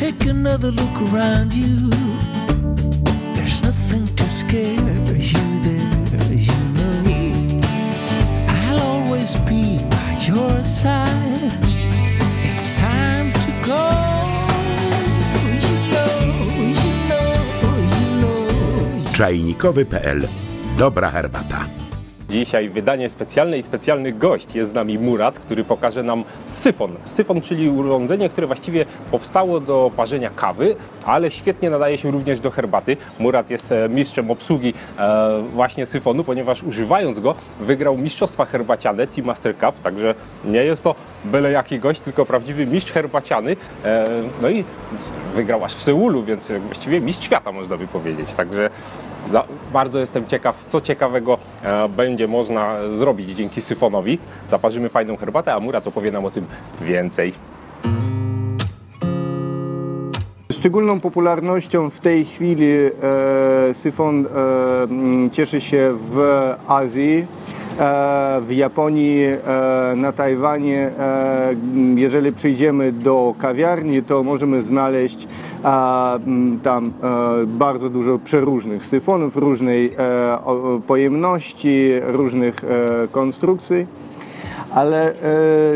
take another look around you. There's nothing to scare you there, you know. I'll always be by your side. It's time to go. Czajnikowy.pl. Dobra herbata. Dzisiaj wydanie specjalne i specjalny gość. Jest z nami Murat, który pokaże nam syfon. Syfon, czyli urządzenie, które właściwie powstało do parzenia kawy, ale świetnie nadaje się również do herbaty. Murat jest mistrzem obsługi właśnie syfonu, ponieważ używając go wygrał mistrzostwa herbaciane Tea Master Cup, także nie jest to byle jaki gość, tylko prawdziwy mistrz herbaciany. No i wygrał aż w Seulu, więc właściwie mistrz świata, można by powiedzieć. Także bardzo jestem ciekaw, co ciekawego będzie można zrobić dzięki syfonowi. Zaparzymy fajną herbatę, a Murat opowie nam o tym więcej. Szczególną popularnością w tej chwili syfon cieszy się w Azji, w Japonii, na Tajwanie. Jeżeli przyjdziemy do kawiarni, to możemy znaleźć tam bardzo dużo przeróżnych syfonów, różnej pojemności, różnych konstrukcji, ale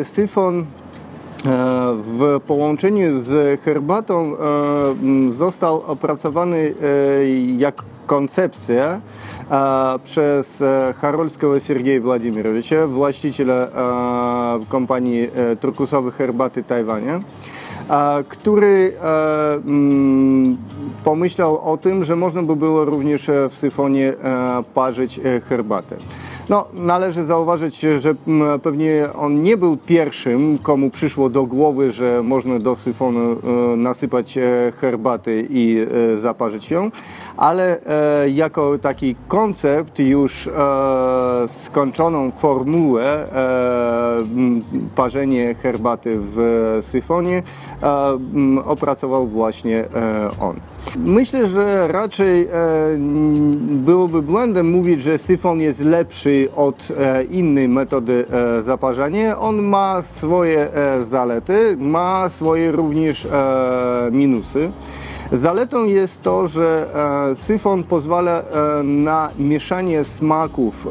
syfon w połączeniu z herbatą został opracowany jak koncepcja przez Harolskiego Sergeja Władimirowicza, właściciela kompanii turkusowej herbaty Tajwania, który pomyślał o tym, że można by było również w syfonie parzyć herbatę. No, należy zauważyć, że pewnie on nie był pierwszym, komu przyszło do głowy, że można do syfonu nasypać herbaty i zaparzyć ją, ale jako taki koncept, już skończoną formułę parzenie herbaty w syfonie opracował właśnie on. Myślę, że raczej byłoby błędem mówić, że syfon jest lepszy od innej metody zaparzania. On ma swoje zalety, ma swoje również minusy. Zaletą jest to, że syfon pozwala na mieszanie smaków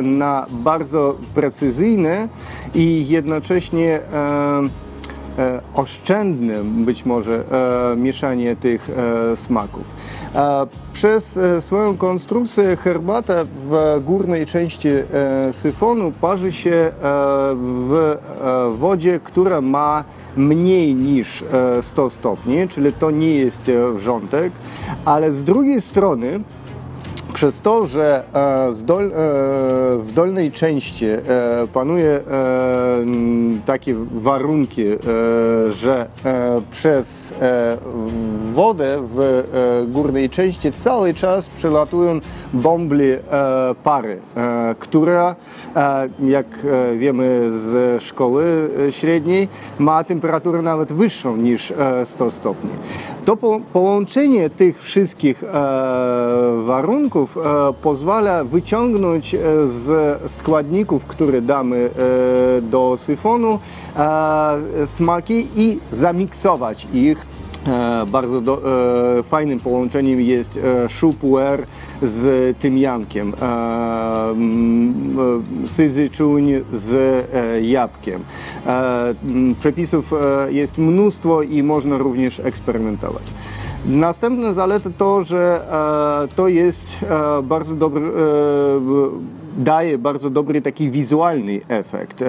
na bardzo precyzyjne i jednocześnie oszczędne być może mieszanie tych smaków. Przez swoją konstrukcję herbata w górnej części syfonu parzy się w wodzie, która ma mniej niż 100 stopni, czyli to nie jest wrzątek, ale z drugiej strony przez to, że w dolnej części panuje takie warunki, że przez wodę w górnej części cały czas przelatują bąbli pary, która, jak wiemy z szkoły średniej, ma temperaturę nawet wyższą niż 100 stopni. To połączenie tych wszystkich warunków pozwala wyciągnąć z składników, które damy do syfonu, smaki i zamiksować ich. Bardzo fajnym połączeniem jest chou puer z tymiankiem, syzyczuń z jabłkiem. Przepisów jest mnóstwo i można również eksperymentować. Następna zaleta to, że to jest bardzo dobry, daje bardzo dobry taki wizualny efekt.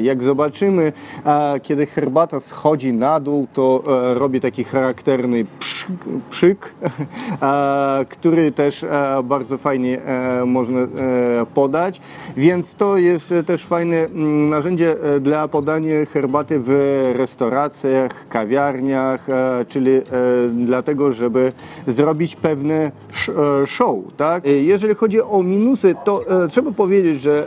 Jak zobaczymy, kiedy herbata schodzi na dół, to robi taki charakterny pszyk, który też bardzo fajnie można podać, więc to jest też fajne narzędzie dla podania herbaty w restauracjach, kawiarniach, czyli dlatego, żeby zrobić pewne show, tak? Jeżeli chodzi o minusy, to trzeba powiedzieć, że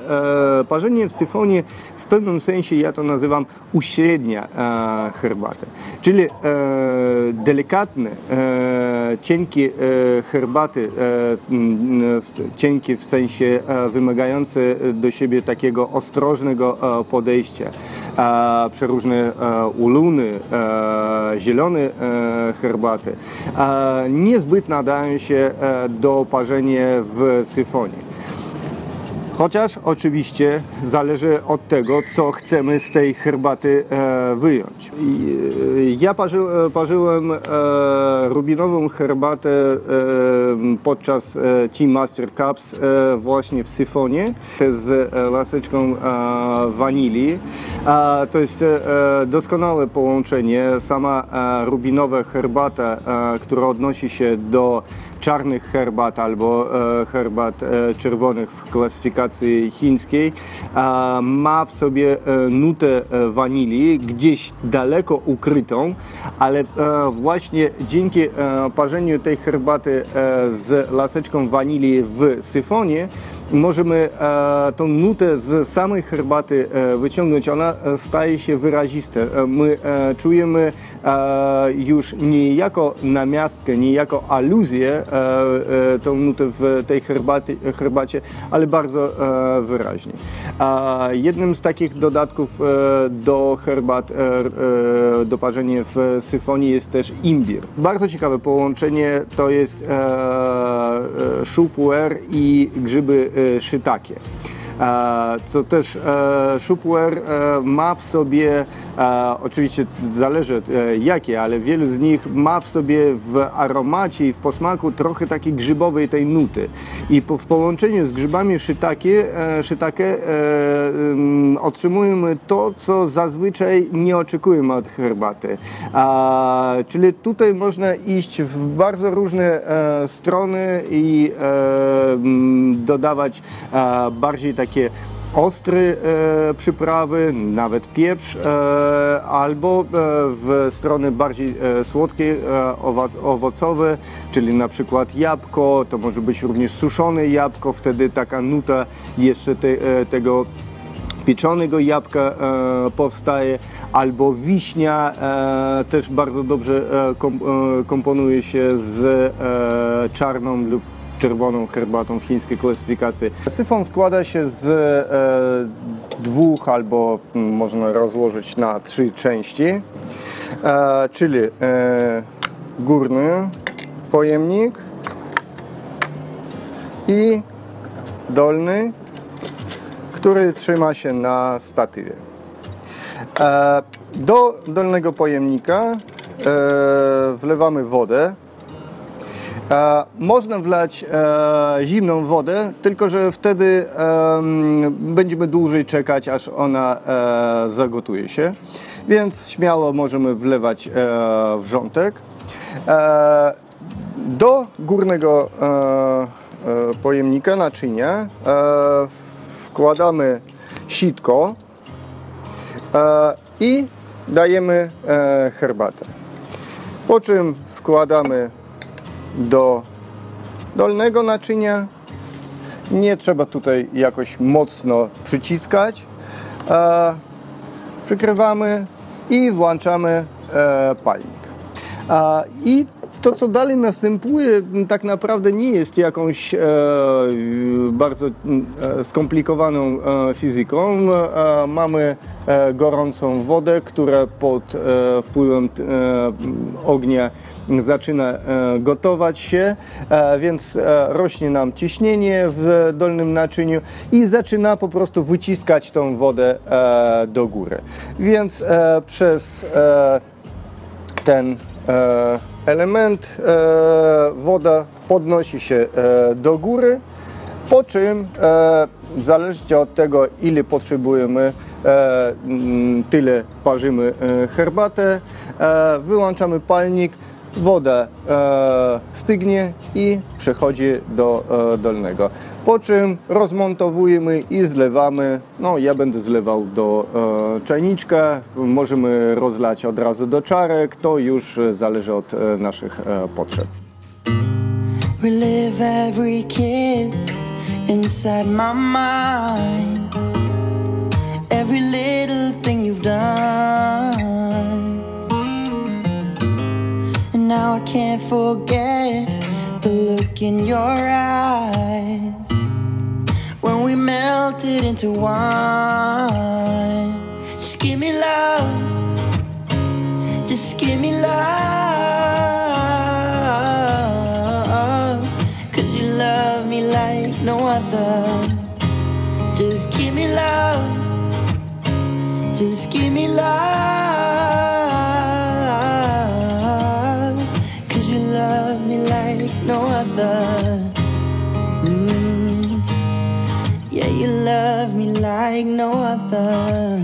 parzenie w syfonie w pewnym sensie ja to nazywam uśrednia herbata, czyli delikatne cienkie herbaty, cienkie w sensie wymagające do siebie takiego ostrożnego podejścia, przeróżne uluny, zielone herbaty, niezbyt nadają się do parzenia w syfonie. Chociaż oczywiście zależy od tego, co chcemy z tej herbaty wyjąć. Ja parzyłem rubinową herbatę podczas Tea Master Cups właśnie w syfonie z laseczką wanilii. To jest doskonałe połączenie. Sama rubinowa herbata, która odnosi się do czarnych herbat albo herbat czerwonych w klasyfikacji chińskiej, ma w sobie nutę wanilii gdzieś daleko ukrytą, ale właśnie dzięki parzeniu tej herbaty z laseczką wanilii w syfonie możemy tą nutę z samej herbaty wyciągnąć. Ona staje się wyrazista. My czujemy już nie jako namiastkę, nie jako aluzję tą nutę w tej herbacie, ale bardzo wyraźnie. Jednym z takich dodatków do herbat, do parzenia w syfonie jest też imbir. Bardzo ciekawe połączenie to jest chou puer i grzyby shiitake. Co też chou puer ma w sobie, oczywiście zależy jakie, ale wielu z nich ma w sobie w aromacie i w posmaku trochę takiej grzybowej tej nuty. I w połączeniu z grzybami shiitake otrzymujemy to, co zazwyczaj nie oczekujemy od herbaty. Czyli tutaj można iść w bardzo różne strony i dodawać bardziej takie ostre przyprawy, nawet pieprz, albo w stronę bardziej słodkie, owocowe, czyli na przykład jabłko, to może być również suszone jabłko, wtedy taka nuta jeszcze tego pieczonego jabłka powstaje, albo wiśnia też bardzo dobrze komponuje się z czarną lub czerwoną herbatą w chińskiej klasyfikacji. Syfon składa się z dwóch albo można rozłożyć na 3 części, czyli górny pojemnik i dolny, który trzyma się na statywie. Do dolnego pojemnika wlewamy wodę. Można wlać zimną wodę, tylko że wtedy będziemy dłużej czekać, aż ona zagotuje się. Więc śmiało możemy wlewać wrzątek. Do górnego pojemnika naczynia wkładamy sitko i dajemy herbatę. Po czym wkładamy do dolnego naczynia. Nie trzeba tutaj jakoś mocno przyciskać. Przykrywamy i włączamy palnik. I to, co dalej następuje, tak naprawdę nie jest jakąś bardzo skomplikowaną fizyką. Mamy gorącą wodę, która pod wpływem ognia zaczyna gotować się, więc rośnie nam ciśnienie w dolnym naczyniu i zaczyna po prostu wyciskać tą wodę do góry. Więc przez ten element woda podnosi się do góry, po czym w zależności od tego, ile potrzebujemy, tyle parzymy herbatę, wyłączamy palnik, woda stygnie i przechodzi do dolnego. Po czym rozmontowujemy i zlewamy. No, ja będę zlewał do czajniczka. Możemy rozlać od razu do czarek. To już zależy od naszych potrzeb. Relive every kiss inside my mind. Every little thing you've done. And now I can't forget look in your eyes when we melted into wine. Just give me love, just give me love, 'cause you love me like no other. Just give me love, just give me love, 'cause you love me like no other. Yeah, you love me like no other.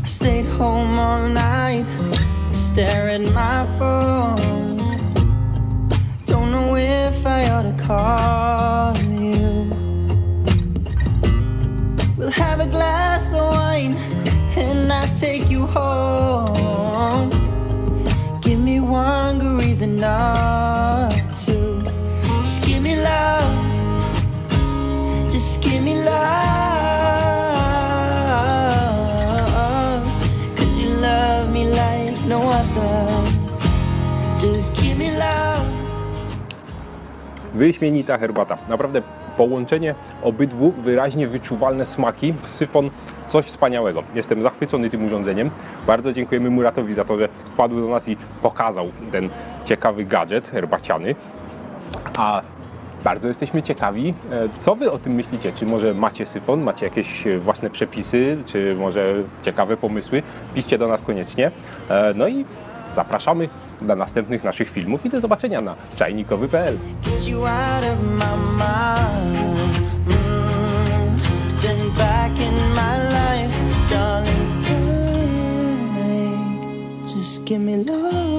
I stayed home all night, stare at my phone. Don't know if I ought to call you. We'll have a glass of wine and I'll take you home. Give me one good reason not to. Just give me love, just give me love, 'cause you love me like no other. Just give me love. Wyśmienita herbata. Naprawdę połączenie obydwu wyraźnie wyczuwalne smaki. Syfon coś wspaniałego. Jestem zachwycony tym urządzeniem. Bardzo dziękujemy Muratowi za to, że wpadł do nas i pokazał ten ciekawy gadżet herbaciany. A bardzo jesteśmy ciekawi, co Wy o tym myślicie. Czy może macie syfon, macie jakieś własne przepisy, czy może ciekawe pomysły? Piszcie do nas koniecznie. No i zapraszamy do następnych naszych filmów i do zobaczenia na czajnikowy.pl. Get you out of my mind. Then back in my life, darling, say, just give me love.